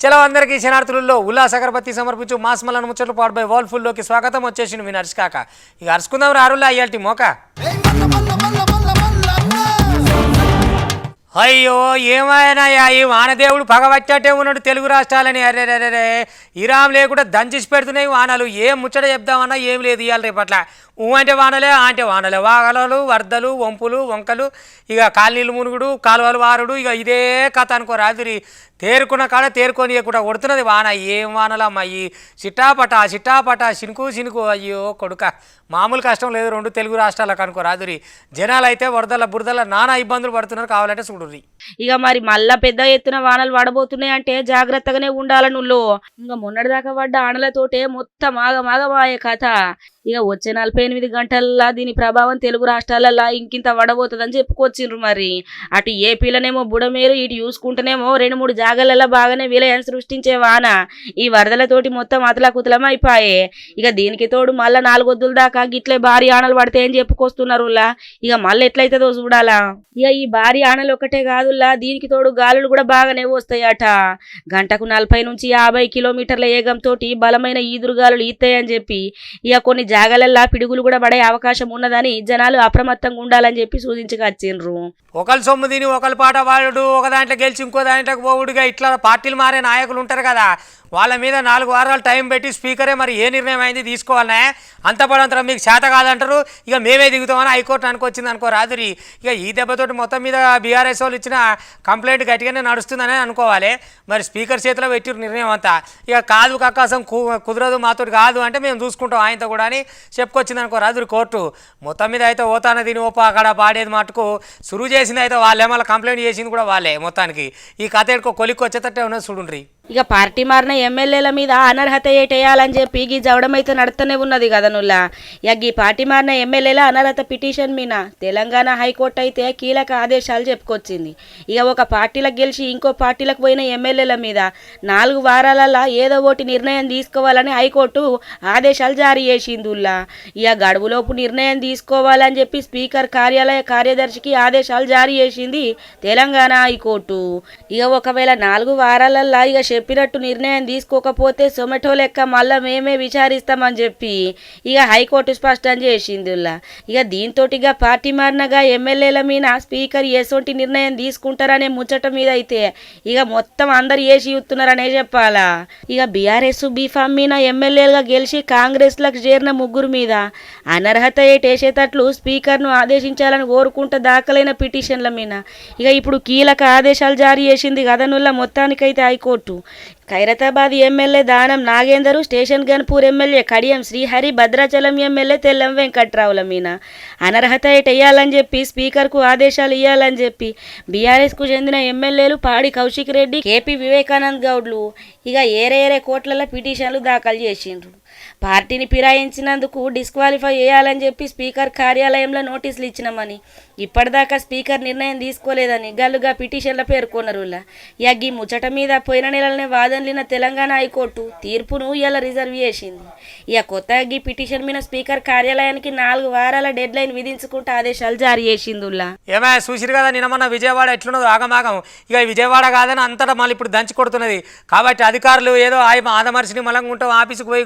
చలో అందరికీ శనార్థులలో ఉల్లాస అగరబత్తి సమర్పించు మాస్మలను ముచ్చట్లు పాడుబై వాల్ఫుల్లోకి స్వాగతం వచ్చేసింది మీ నర్సుకాక. ఇక అరుచుకుందాం రారుల్లా అయ్యాల్టి మోక. అయ్యో ఏమైనా ఈ వానదేవుడు పగవచ్చటే ఉన్నాడు తెలుగు రాష్ట్రాలని. అరే ఇరాం లేకుండా దంచేసి పెడుతున్నాయి వానలు. ఏం ముచ్చట చెప్దామన్నా ఏం లేదు ఇవాళ రేపట్ల. అంటే వానలే అంటే వానలే, వాగలలు వరదలు వంపులు వంకలు, ఇక కాలనీళ్ళు మునుగుడు కాలువలు వారుడు, ఇక ఇదే కథ అనుకో. రాత్రి తేరుకున్న కాడ తేరుకొని కూడా కొడుతున్నది వాన. ఏం వానలమ్మా ఈ చిట్టాపట సినుకు. అయ్యో కొడుక మామూలు కష్టం లేదు రెండు తెలుగు రాష్ట్రాలకు అనుకో. రాదురి జనాలు అయితే వరదల బురదల నానా ఇబ్బందులు పడుతున్నారు. కావాలంటే చూడుర్రి. ఇక మరి మళ్ళా పెద్ద ఎత్తున వానలు పడబోతున్నాయి అంటే జాగ్రత్తగానే ఉండాలని నువ్వు. ఇంకా మొన్నటిదాకా పడ్డ ఆనలతోటే మొత్తం ఆగమాగమాయే కథ. ఇక వచ్చే 48 గంటల్లో దీని ప్రభావం తెలుగు రాష్ట్రాలలో ఇంకింత పడబోతుందని చెప్పుకొచ్చిండ్రు. మరి అటు ఏపీలోనేమో బుడమేరు, ఇటు చూసుకుంటేనేమో 2-3 జాగాలలో బాగానే విలయం సృష్టించే వాన ఈ వరదలతోటి మొత్తం అతలాకుతలం అయిపోయే. ఇక దీనికి తోడు మళ్ళా 4 వద్దుల దాకా గిట్లే భారీ ఆనలు పడతాయని చెప్పుకొస్తున్నారు. ఇక మళ్ళీ ఎట్లయితుందో చూడాలా. ఇక ఈ భారీ ఆనలు ఒకటే కాదుల్లా, దీనికి తోడు గాలులు కూడా బాగానే వస్తాయట. గంటకు 40 నుంచి 50 కిలోమీటర్ల వేగంతో బలమైన ఈదురుగాలులు ఈస్తాయని చెప్పి ఇక కొన్ని జాగాలల్లా పిడుగులు కూడా పడే అవకాశం ఉన్నదని జనాలు అప్రమత్తంగా ఉండాలని చెప్పి సూచించకొచ్చిండ్రు. ఒకరి సొమ్ము తిని ఒకరి పాట వాడు, ఒక దాంట్లో గెలిచి ఇంకో దాంట్లోకి పోవుడుగా ఇట్లా పార్టీలు మారే నాయకులు ఉంటారు కదా, వాళ్ళ మీద 4 వారాలు టైం పెట్టి స్పీకరే మరి ఏ నిర్ణయం అయింది తీసుకోవాలనే. అంత పడంతరం మీకు చేత కాదంటారు, ఇక మేమే దిగుతామని హైకోర్టు అనుకొచ్చింది అనుకో. రాదురి ఇక ఈ దెబ్బతోటి మొత్తం మీద బీఆర్ఎస్ వాళ్ళు ఇచ్చిన కంప్లైంట్ గట్టిగానే నడుస్తుందని అనుకోవాలి. మరి స్పీకర్ చేతిలో పెట్టిరు నిర్ణయం అంతా. ఇక కాదు కక్కాసం కుదరదు మాతోటి కాదు అంటే మేము చూసుకుంటాం ఆయనతో కూడా అని చెప్పుకొచ్చింది అనుకో. రాదురి కోర్టు మొత్తం మీద అయితే ఓతాన దీని ఓపా అక్కడ పాడేది మటుకు సురువు చేసింది అయితే వాళ్ళే, మళ్ళీ కంప్లైంట్ చేసింది కూడా వాళ్ళే. మొత్తానికి ఈ కథ ఎడుకో కొలిక్కి వచ్చేటట్టే ఉన్నది చూడుండ్రి. ఇక పార్టీ మారిన ఎమ్మెల్యేల మీద అనర్హత ఏటేయాలని చెప్పి ఈ జవడమైతే నడుస్తూనే ఉన్నది కదా నుల్లా. ఇక ఈ పార్టీ మారిన ఎమ్మెల్యేల అనర్హత పిటిషన్ మీద తెలంగాణ హైకోర్టు అయితే కీలక ఆదేశాలు చెప్పుకొచ్చింది. ఇక ఒక పార్టీలకు గెలిచి ఇంకో పార్టీలకు పోయిన ఎమ్మెల్యేల మీద 4 వారాలలో ఏదో ఒకటి నిర్ణయం తీసుకోవాలని హైకోర్టు ఆదేశాలు జారీ చేసిందిల్లా. ఇక గడువులోపు నిర్ణయం తీసుకోవాలని చెప్పి స్పీకర్ కార్యాలయ కార్యదర్శికి ఆదేశాలు జారీ చేసింది తెలంగాణ హైకోర్టు. ఇక ఒకవేళ 4 వారాలల్లో ఇక చెప్పినట్టు నిర్ణయం తీసుకోకపోతే సొమెటో లెక్క మళ్ళా మేమే విచారిస్తామని చెప్పి ఇక హైకోర్టు స్పష్టం చేసింది. ఇక దీంతో ఇక పార్టీ మారినగా ఎమ్మెల్యేల మీద స్పీకర్ ఎసొంటి నిర్ణయం తీసుకుంటారనే ముచ్చట మీద అయితే ఇక మొత్తం అందరు ఏసి చూస్తున్నారనే చెప్పాలా. ఇక బీఆర్ఎస్ బీఫామ్ మీద ఎమ్మెల్యేలుగా గెలిచి కాంగ్రెస్లకు చేరిన 3 మీద అనర్హత ఏటేసేటట్లు స్పీకర్ను ఆదేశించాలని కోరుకుంటూ దాఖలైన పిటిషన్ల మీద ఇక ఇప్పుడు కీలక ఆదేశాలు జారీ చేసింది కదనుల్లా మొత్తానికైతే high court. Khairatabad MLA Danam Nagender, station Ghanpur MLA Kadiyam Srihari, Bhadrachalam MLA Tellam వెంకట్రావుల మీద అనర్హత వేయాలని చెప్పి స్పీకర్కు ఆదేశాలు ఇవ్వాలని చెప్పి బీఆర్ఎస్కు చెందిన ఎమ్మెల్యేలు పాడి కౌశిక్ రెడ్డి, కేపీ వివేకానంద్ గౌడ్లు ఇక ఏరే కోట్ల పిటిషన్లు దాఖలు చేసిండ్రు. పార్టీని ఫిరాయించినందుకు డిస్క్వాలిఫై చేయాలని చెప్పి స్పీకర్ కార్యాలయంలో నోటీసులు ఇచ్చినామని ఇప్పటిదాకా స్పీకర్ నిర్ణయం తీసుకోలేదని గల్లుగా పిటిషన్ల పేర్కొన్నారు. ఇక ఈ ముచ్చట మీద పోయిన నెలలనే వాదనలిన తెలంగాణ హైకోర్టు తీర్పును ఇలా రిజర్వ్ చేసింది. ఇక కొత్తగా ఈ పిటిషన్ మీద స్పీకర్ కార్యాలయానికి 4 వారాల డెడ్ లైన్ విధించుకుంటూ ఆదేశాలు జారీ చేసిందిలా. ఏమే చూసిరు కదా నిన్నమన్న విజయవాడ ఎట్లున్నదో ఆగమాగం. ఇక విజయవాడ కాదని అంతటా మళ్ళీ ఇప్పుడు దంచి కొడుతున్నది. కాబట్టి అధికారులు ఏదో ఆదమర్చిని మలంగా ఉంటాం, ఆఫీసుకు పోయి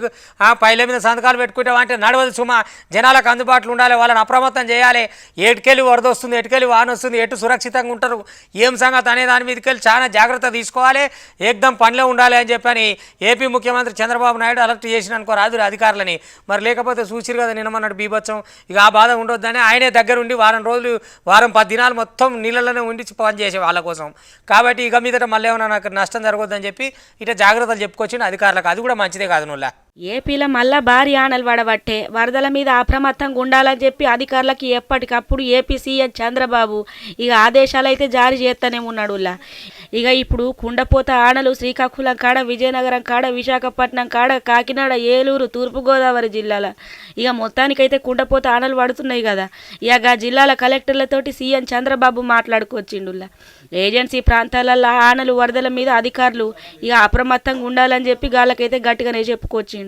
పైల మీద సంతకాలు పెట్టుకుంటాం అంటే నడవదు సుమా. జనాలకు అందుబాటులో ఉండాలి, వాళ్ళని అప్రమత్తం చేయాలి. ఏటుకెళ్ళి వరద వస్తుంది, ఎటుకెళ్ళి వాన వస్తుంది, ఎటు సురక్షితంగా ఉంటారు, ఏం సంగతి అనే దాని మీదకి వెళ్ళి చాలా జాగ్రత్త తీసుకోవాలి, ఏకదం పనిలో ఉండాలి అని చెప్పని ఏపీ ముఖ్యమంత్రి చంద్రబాబు నాయుడు అలర్ట్ చేసిన అనుకో రాదురు అధికారులని. మరి లేకపోతే చూసిరు కదా నిన్నమన్నాడు బీభత్సం. ఇక ఆ బాధ ఉండొద్దని ఆయనే దగ్గరుండి వారం 10 దినాలు మొత్తం నీళ్ళలోనే ఉండి పనిచేసే వాళ్ళ కోసం. కాబట్టి ఇక మీదట మళ్ళీ ఏమన్నా నాకు నష్టం జరగొద్దని చెప్పి ఇట్లా జాగ్రత్తలు చెప్పుకొచ్చిండు అధికారులకు. అది కూడా మంచిదే కాదు నువ్వులా. ఏపీలో మళ్ళా భారీ ఆనలు పడబట్టే వరదల మీద అప్రమత్తంగా ఉండాలని చెప్పి అధికారులకి ఎప్పటికప్పుడు ఏపీ సీఎం చంద్రబాబు ఇక ఆదేశాలు అయితే జారీ చేస్తూనే ఉన్నాడు. ఇక ఇప్పుడు కుండపోత ఆనలు శ్రీకాకుళం కాడ, విజయనగరం కాడ, విశాఖపట్నం కాడ, కాకినాడ, ఏలూరు, తూర్పుగోదావరి జిల్లాల ఇక మొత్తానికైతే కుండపోత ఆనలు పడుతున్నాయి కదా. ఇక జిల్లాల కలెక్టర్లతోటి సీఎం చంద్రబాబు మాట్లాడుకొచ్చిండు. ఏజెన్సీ ప్రాంతాలలో ఆనలు వరదల మీద అధికారులు ఇక అప్రమత్తంగా ఉండాలని చెప్పి గాళ్ళకైతే గట్టిగానే చెప్పుకొచ్చిండు.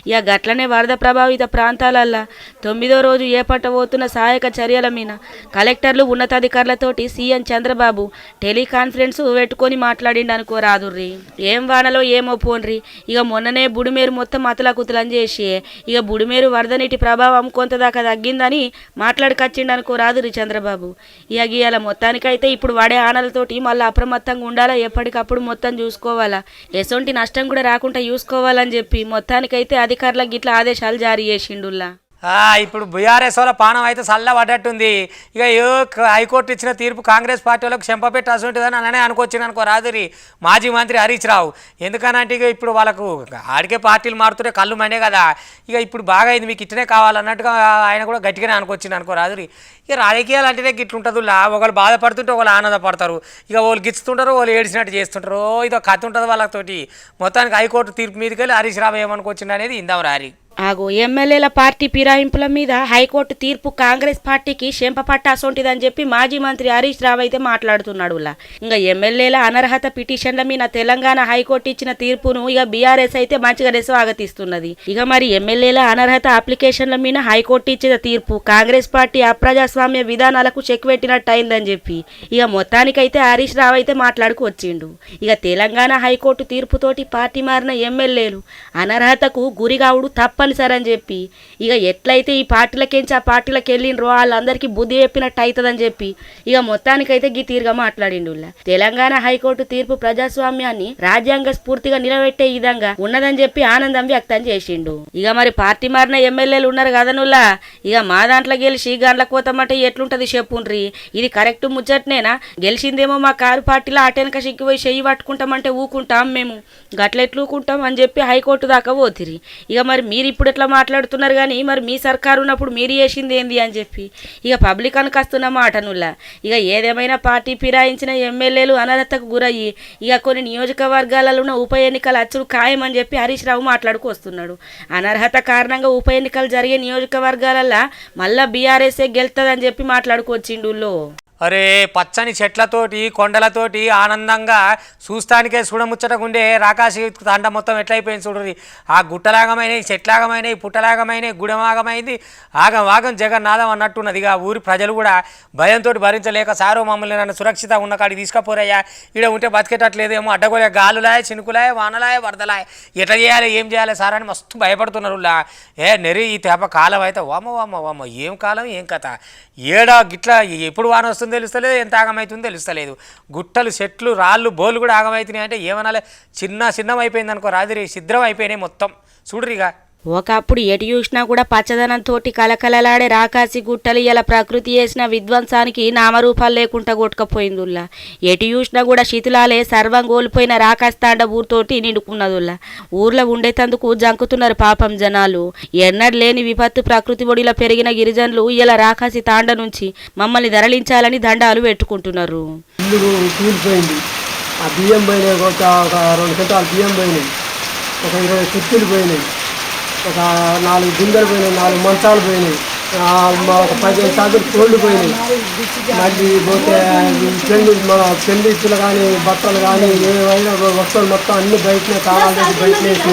ఇక గట్లనే వరద ప్రభావిత ప్రాంతాలల్లో 9వ రోజు చేపట్టబోతున్న సహాయక చర్యల మీద కలెక్టర్లు ఉన్నతాధికారులతోటి సీఎం చంద్రబాబు టెలికాన్ఫరెన్స్ పెట్టుకొని మాట్లాడిండు అనుకో రాదుర్రి. ఏం వానలో ఏమో పోన్రి. ఇక మొన్ననే బుడిమేరు మొత్తం అతలాకుతలని చేసి ఇక బుడిమేరు వరద నీటి ప్రభావం కొంతదాకా తగ్గిందని మాట్లాడుకొచ్చిండు అనుకో రాదురి చంద్రబాబు. ఇక ఇవాళ మొత్తానికైతే ఇప్పుడు వాడే ఆనలతోటి మళ్ళీ అప్రమత్తంగా ఉండాలా, ఎప్పటికప్పుడు మొత్తం చూసుకోవాలా, ఎసొంటి నష్టం కూడా రాకుండా చూసుకోవాలని చెప్పి మొత్తానికైతే అధికారులకు గిట్ల ఆదేశాలు జారీ చేసిండుల్లా. ఇప్పుడు బీఆర్ఎస్ వాళ్ళ పానం అయితే చల్ల పడ్డట్టుంది. ఇక హైకోర్టు ఇచ్చిన తీర్పు కాంగ్రెస్ పార్టీ వాళ్ళకు చెంపపెట్టి అసలుంటుందని అలానే అనుకొచ్చింది అనుకో రాదురి మాజీ మంత్రి హరీష్ రావు. ఎందుకనంటే ఇక ఇప్పుడు వాళ్ళకు ఆడికే పార్టీలు మారుతుంటే కళ్ళు మండే కదా. ఇక ఇప్పుడు బాగా అయింది, మీకు ఇట్లనే కావాలన్నట్టుగా ఆయన కూడా గట్టిగానే అనుకొచ్చింది అనుకో రాదురి. ఇక రాజకీయాలు అంటేనే గిట్లుంటుంది. ఒకళ్ళు బాధపడుతుంటే ఒకళ్ళు ఆనందపడతారు, ఇక వాళ్ళు గిచ్చుతుంటారు, వాళ్ళు ఏడిచినట్టు చేస్తుంటారు. ఇదో కథ ఉంటుంది వాళ్ళతోటి. మొత్తానికి హైకోర్టు తీర్పు మీదకి వెళ్ళి హరీష్ రావు ఏమనుకొచ్చింది అనేది ఇందాం రారి. ఆగో ఎమ్మెల్యేల పార్టీ ఫిరాయింపుల మీద హైకోర్టు తీర్పు కాంగ్రెస్ పార్టీకి చెంపపట్ట అసొంటిదని చెప్పి మాజీ మంత్రి హరీష్ రావు అయితే మాట్లాడుతున్నాడు. ఇంకా ఎమ్మెల్యేల అనర్హత పిటిషన్ల మీద తెలంగాణ హైకోర్టు ఇచ్చిన తీర్పును ఇక బీఆర్ఎస్ అయితే మంచిగానే స్వాగతిస్తున్నది. ఇక మరి ఎమ్మెల్యేల అనర్హత అప్లికేషన్ల మీద హైకోర్టు ఇచ్చిన తీర్పు కాంగ్రెస్ పార్టీ అప్రజాస్వామ్య విధానాలకు చెక్ పెట్టినట్టు అయిందని చెప్పి ఇక మొత్తానికైతే హరీష్ రావు అయితే మాట్లాడుకు వచ్చిండు. ఇక తెలంగాణ హైకోర్టు తీర్పుతోటి పార్టీ మారిన ఎమ్మెల్యేలు అనర్హతకు గురిగావుడు తప్ప సరే అని చెప్పి ఇక ఎట్లయితే ఈ పార్టీలకేంచి ఆ పార్టీలకు వెళ్ళిండ్రో వాళ్ళందరికీ బుద్ధి చెప్పినట్టు అవుతుందని చెప్పి ఇక మొత్తానికైతే గీ తీరుగా మాట్లాడిండు. తెలంగాణ హైకోర్టు తీర్పు ప్రజాస్వామ్యాన్ని రాజ్యాంగ స్ఫూర్తిగా నిలబెట్టే విధంగా ఉన్నదని చెప్పి ఆనందం వ్యక్తం చేసిండు. ఇక మరి పార్టీ మారిన ఎమ్మెల్యేలు ఉన్నారు కదనుల్లా, ఇక మా దాంట్లో గెలిచి గండ్ల కోతమంటే ఎట్లుంటది చెప్పుండ్రి. ఇది కరెక్ట్ ముచ్చట్నేనా? గెలిచిందేమో మా కారు పార్టీలో అటెనక సిక్కిపోయి చెయ్యి పట్టుకుంటామంటే ఊకుంటాం, మేము గట్లెట్లూకుంటాం అని చెప్పి హైకోర్టు దాకా పోతిరి. ఇక మరి మీరు ఇప్పుడు ఎట్లా మాట్లాడుతున్నారు కానీ మరి మీ సర్కారు ఉన్నప్పుడు మీరు చేసింది ఏంది అని చెప్పి ఇక పబ్లిక్ అనుకొస్తున్న మాటనుల్లా. ఇక ఏదేమైనా పార్టీ ఫిరాయించిన ఎమ్మెల్యేలు అనర్హతకు గురయ్యి ఇక కొన్ని నియోజకవర్గాలలో ఉన్న ఉప ఎన్నికలు అచ్చుడు ఖాయమని చెప్పి హరీష్ రావు మాట్లాడుకు వస్తున్నాడు. అనర్హత కారణంగా ఉప ఎన్నికలు జరిగే నియోజకవర్గాలల్లో మళ్ళా బీఆర్ఎస్ఏ గెలుతుందని చెప్పి మాట్లాడుకొచ్చిండుల్లో. అరే పచ్చని చెట్లతోటి కొండలతోటి ఆనందంగా చూస్తానికే చూడముచ్చటకుండే రాకాశి తండ మొత్తం ఎట్లయిపోయింది చూడండి. ఆ గుట్టలాగమైనవి, చెట్లాగమైనవి, పుట్టలాగమైనవి, గుడమాగమైంది, ఆగం జగన్నాథం అన్నట్టున్నది. ఇక ఊరి ప్రజలు కూడా భయంతో భరించలేక సారో మమ్మల్ని నన్ను సురక్షితంగా ఉన్న కాడికి తీసుకుపోరయ్యా, ఈడ ఉంటే బతికేటట్లేదేమో, అడ్డగోలే గాలులాయ, చినుకులాయ, వానలాయ, వరదలాయ, ఎట్లా చేయాలి, ఏం చేయాలి సార్ అని మస్తు భయపడుతున్నారు. ఈ తేప కాలం అయితే వామ ఏం కాలం ఏం కథ, ఏడా గిట్లా ఎప్పుడు వాన వస్తుంది తెలుస్తలేదు, ఎంత ఆగమవుతుందో తెలుస్తలేదు. గుట్టలు, చెట్లు, రాళ్ళు, బోలు కూడా ఆగమవుతున్నాయి. అంటే ఏమనాలి, చిన్నం అయిపోయింది అనుకో రాత్రి, సిద్ధం అయిపోయినాయి మొత్తం చూడరిగా. ఒకప్పుడు ఎటు చూసినా కూడా పచ్చదనంతో కలకలలాడే రాకాసి గుట్టలు ఇలా ప్రకృతి చేసిన విధ్వంసానికి నామరూపాలు లేకుండా కొట్టుకపోయిందుల్లా. ఎటు చూసినా కూడా శిథిలాలే సర్వం కోల్పోయిన రాకాసి తాండ ఊరితోటి నిండుకున్నదుల్లా. ఊర్లో ఉండేటందుకు జంకుతున్నారు పాపం జనాలు. ఎన్నడూ లేని విపత్తు ప్రకృతి ఒడిలో పెరిగిన గిరిజనులు ఇలా రాకాసి తాండ నుంచి మమ్మల్ని తరలించాలని దండాలు పెట్టుకుంటున్నారు. బియ్యం పోయినాయి, ఒక 2 క్వింటాలు బియ్యం పోయినాయి, ఒక 20 కుర్చీలు పోయినాయి, ఒక 4 గింజలు పోయినాయి, 4 మంచాలు పోయినాయి, ఒక 15 శాతం కోళ్ళు పోయినాయి. మళ్ళీ పోతే పెళ్లిచ్చులు కానీ బట్టలు కానీ ఏమైనా వస్తువులు మొత్తం అన్ని బయటనే కావాలి బయటనేసి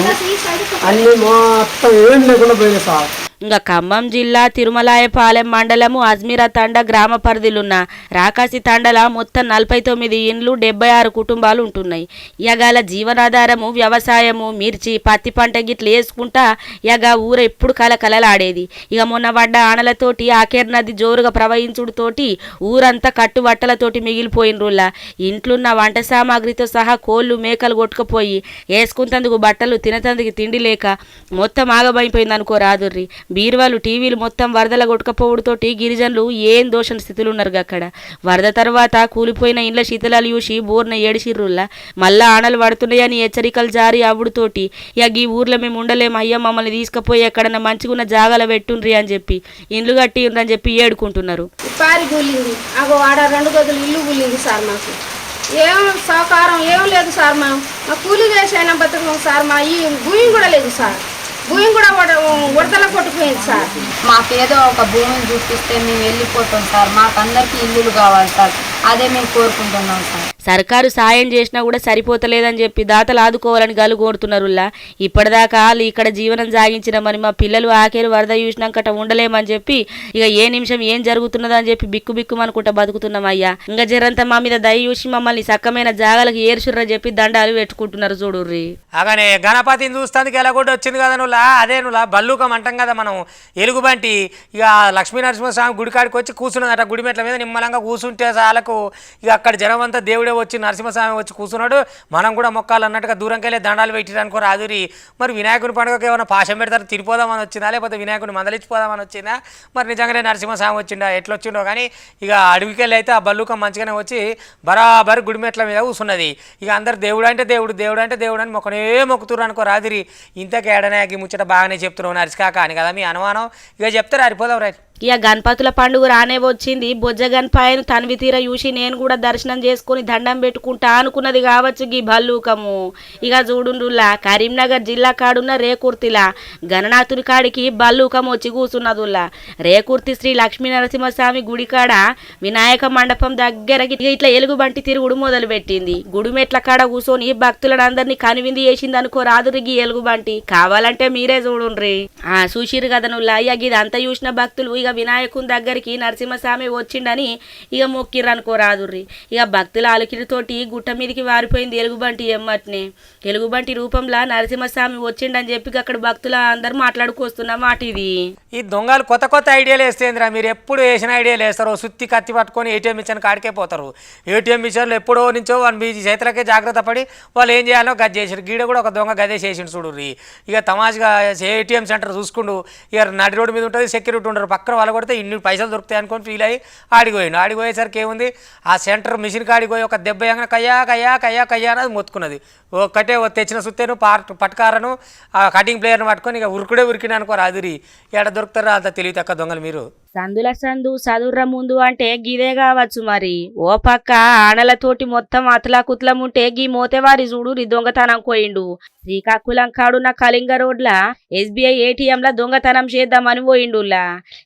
అన్నీ మొత్తం ఏం లేకుండా పోయినాయి సార్. ఇంకా ఖమ్మం జిల్లా తిరుమలాయపాలెం మండలము అజ్మీరా తండ గ్రామ పరిధిలున్న రాకాసి తండల మొత్తం 49 ఇండ్లు 76 కుటుంబాలు ఉంటున్నాయి. యగాల జీవనాధారము వ్యవసాయము, మిర్చి, పత్తి పంట గిట్లు వేసుకుంటా యగా ఊరు ఎప్పుడు కలకలలాడేది. ఇక మొన్న పడ్డ ఆనలతోటి ఆకేర్ నది జోరుగా ప్రవహించుడుతోటి ఊరంతా కట్టుబట్టలతోటి మిగిలిపోయినరుల్లా. ఇంట్లున్న వంట సామాగ్రితో సహా కోళ్ళు, మేకలు కొట్టుకుపోయి వేసుకుంటందుకు బట్టలు, తినతందుకు తిండి లేక మొత్తం ఆగమైపోయింది అనుకో రాదుర్రి. బీరువాలు, టీవీలు మొత్తం వరదల కొట్టుకపోవడంతోటి గిరిజనులు ఏం దోషణ స్థితిలో ఉన్నారు. అక్కడ వరద తర్వాత కూలిపోయిన ఇండ్ల శీతలాలు చూసి బోర్న ఏడిసిర్రుల్లా. మళ్ళా ఆనలు పడుతున్నాయని హెచ్చరికలు జారీ అవ్వడుతోటి ఇక ఈ ఊర్లో మేము ఉండలేము అయ్యా, మమ్మల్ని తీసుకుపోయి ఎక్కడన్నా మంచిగున్న జాగాలో పెట్టుండ్రి అని చెప్పి ఇండ్లు కట్టి అని చెప్పి ఏడుకుంటున్నారు. పారి కూలింది, అగో ఆడ 2 గదులు ఇల్లు కూలింది సార్. మాకు ఏం సహకారం ఏం లేదు సార్. మా కూలి చేసైనా బతుకున్నాం సార్. మా ఈ భూమి కూడా లేదు సార్. భూమి కూడా ఉడతల కొట్టుకుపోయింది సార్. మాకేదో ఒక భూమిని చూపిస్తే మేము వెళ్ళిపోతాం సార్. మాకు అందరికీ ఇల్లులు కావాలి సార్. అదే మేము కోరుకుంటున్నాం సార్. సర్కారు సాయం చేసినా కూడా సరిపోతలేదని చెప్పి దాతలు ఆదుకోవాలని గలు కోరుతున్నారులా. ఇప్పటిదాకా వాళ్ళు ఇక్కడ జీవనం సాగించిన మరి మా పిల్లలు ఆఖరి వరద చూసినాకట ఉండలేమని చెప్పి ఇక ఏ నిమిషం ఏం జరుగుతున్నదో అని చెప్పి బిక్కు బిక్కు అనుకుంటా బతుకుతున్నాం అయ్యా. ఇంకా జరంతా మా మీద దయ చూసి మమ్మల్ని సక్కమైన జాగాలకు ఏర్చుర్రా చెప్పి దండాలు పెట్టుకుంటున్నారు చూడుర్రి. అలానే గణపతిని చూస్తానికి ఎలా కూడా వచ్చింది కదా నువ్వులా, అదే నువ్వులా బల్లూకం అంటాం కదా మనం, ఎలుగుబంటి ఇక లక్ష్మీ నరసింహస్వామి గుడికాడికి వచ్చి కూర్చున్నదట. గుడి మెట్ల మీద నిమ్మలంగా కూర్చుంటే చాలకు ఇక అక్కడ జనం అంతా దేవుడే వచ్చి నరసింహస్వామి వచ్చి కూర్చున్నాడు. మనం కూడా మొక్కాలు అన్నట్టుగా దూరంకి వెళ్ళి దండాలు పెట్టిరనుకో రాదురి. మరి వినాయకుని పండుగకి ఏమైనా పాశం పెడతారు తిరిపోదామని వచ్చిందా, లేకపోతే వినాయకుని మందలిచ్చిపోదామని వచ్చిందా, మరి నిజంగానే నరసింహస్వామి వచ్చిండా ఎట్లా వచ్చిండో కానీ ఇక అడవికి వెళ్ళి అయితే ఆ బల్లూకం మంచిగానే వచ్చి బరాబరి గుడిమెట్ల మీద కూర్చున్నది. ఇక అందరు దేవుడు అంటే దేవుడు, దేవుడు అంటే దేవుడు అని మొక్కనే మొక్కుతున్నారు అనుకో రాదురి. ఇంతకే ఏడనాకి ముచ్చట బాగానే చెప్తున్నావు నరిసికాక అని కదా మీ అనుమానం. ఇక చెప్తారు అరిపోదాం రైట్. ఇక గణపతుల పండుగ రానే వచ్చింది. బొజ్జ గణపాయను తనివి తీర చూసి నేను కూడా దర్శనం చేసుకుని దండం పెట్టుకుంటా అనుకున్నది కావచ్చు గీ భల్లూకము. ఇక చూడుండులా కరీంనగర్ జిల్లా కాడున్న రేకుర్తిలా గణనాథుని కాడికి భల్లూకం వచ్చి కూర్చున్నదుల్లా. రేకుర్తి శ్రీ లక్ష్మీ నరసింహస్వామి గుడి కాడ వినాయక మండపం దగ్గర ఇట్లా ఎలుగుబంటి తిరుగుడు మొదలు పెట్టింది. గుడిమెట్ల కాడ కూర్చొని భక్తులను అందరినీ కనువింది చేసింది అనుకో రాదురికి ఎలుగుబంటి. కావాలంటే మీరే చూడుండ్రి. చూసిరు కదా నుల్లా. ఇక ఇది అంతా చూసిన భక్తులు ఇక వినాయకుని దగ్గరికి నరసింహస్వామి వచ్చిండని ఇక మొక్కిర్రు అనుకో రాదుర్రి. ఇక భక్తుల అలికిడితోటి గుట్ట మీదకి వారిపోయింది ఎలుగుబంటి. ఎమ్మట్నే ఎలుగుబంటి రూపంలో నరసింహస్వామి వచ్చిండని చెప్పి అక్కడ భక్తుల అందరూ మాట్లాడుకొస్తున్న మాట ఇది. ఈ దొంగలు కొత్త కొత్త ఐడియాలు వేస్తేంద్రా. మీరు ఎప్పుడు వేసిన ఐడియాలు వేస్తారు, సుత్తి కత్తి పట్టుకొని ఏటీఎం మిషన్ కాడికే పోతారు. ఏటీఎం మిషన్లు ఎప్పుడో నుంచో వాళ్ళ మీ చేతులకే జాగ్రత్త పడి వాళ్ళు ఏం చేయాలో గది చేసారు. గీడ కూడా ఒక దొంగ గదే చేసిండు చూడుర్రి. ఇక తమాషగా ఏటీఎం సెంటర్ చూసుకుంటూ ఇక నడి రోడ్డు మీద ఉంటుంది, సెక్యూరిటీ ఉండరు, పక్కన వాళ్ళు కొడితే ఇన్ని పైసలు దొరుకుతాయి అనుకొని ఫీల్ అయ్యి ఆడిపోయిండు. ఆడిపోయేసరికి ఏముంది, ఆ సెంటర్ మిషన్ కాడికి పోయి ఒక దెబ్బ ఏమైనా కయ్యా కయ్యా కయ్యా కయ్యా అనేది మొత్తుకున్నది. ఒక్కటే తెచ్చిన సుత్తేను పట్కారను ఆ కటింగ్ ప్లేయర్ను పట్టుకొని ఇక ఉరికిన అనుకో రాదురి. ఎక్కడ దొరుకుతారో అంత తెలివి తక్కువ దొంగలు మీరు. సందుల సందు చదుర్ర ముందు అంటే గిదే కావచ్చు మరి. ఓ పక్క ఆనలతోటి మొత్తం అతలాకుతలం ఉంటే గీ మోతేవారి చూడు దొంగతనం పోయిండు. శ్రీకాకుళం కాడున్న కళింగ రోడ్ల SBI ATMల దొంగతనం చేద్దామని పోయిండులా.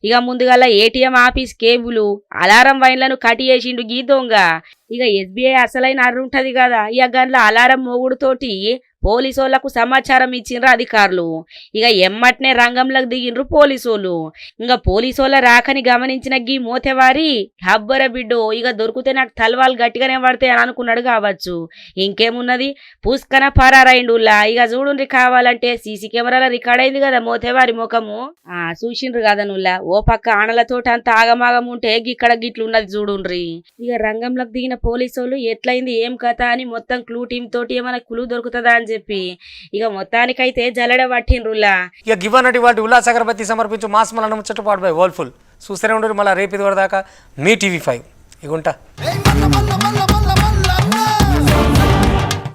ఇక ముందుగల ATM ఆఫీస్ కేబుల్ అలారం వైన్లను కట్టి చేసిండు గీ దొంగ. ఇక SBI అసలైన అర్రుంటది కదా. ఇక గండ్ల అలారం మోగుడుతోటి పోలీసోళ్లకు సమాచారం ఇచ్చిండ్రు అధికారులు. ఇక ఎమ్మట్నే రంగంలోకి దిగిండ్రు పోలీసోళ్ళు. ఇంకా పోలీసోళ్ళ రాకని గమనించిన గీ మోతేవారి హబ్బర బిడ్డో ఇక దొరికితే నాకు తలవాళ్ళు గట్టిగానే పడతాయి అని అనుకున్నాడు కావచ్చు. ఇంకేమున్నది పూస్కన పరారైండులా. ఇక చూడుండ్రి కావాలంటే సీసీ కెమెరాల రికార్డ్ అయింది కదా మోతేవారి ముఖము. చూసిండ్రు కదా నుల్లా. ఓ పక్క ఆనలతోటి అంత ఆగమాగం ఉంటే గిక్కడ గిట్లున్నది చూడుండ్రి. ఇక రంగంలోకి దిగిన పోలీసోళ్ళు ఎట్లయింది ఏం కథ అని మొత్తం క్లూ టీమ్ తోటి ఏమైనా క్లూ దొరుకుతుందా అని చెప్పి ఇక మొత్తానికైతే జల్లడ పట్టిండ్రులా. ఇక గివన్నటి వాటి ఉల్లాస అగరబత్తి సమర్పించు మాస్ మలనం ముచ్చటపాటు బై వర్ల్ఫుల్. చూస్తూనే ఉండరు మళ్ళీ రేపు ఇది వరదాకా మీ TV5 ఇగుంటా.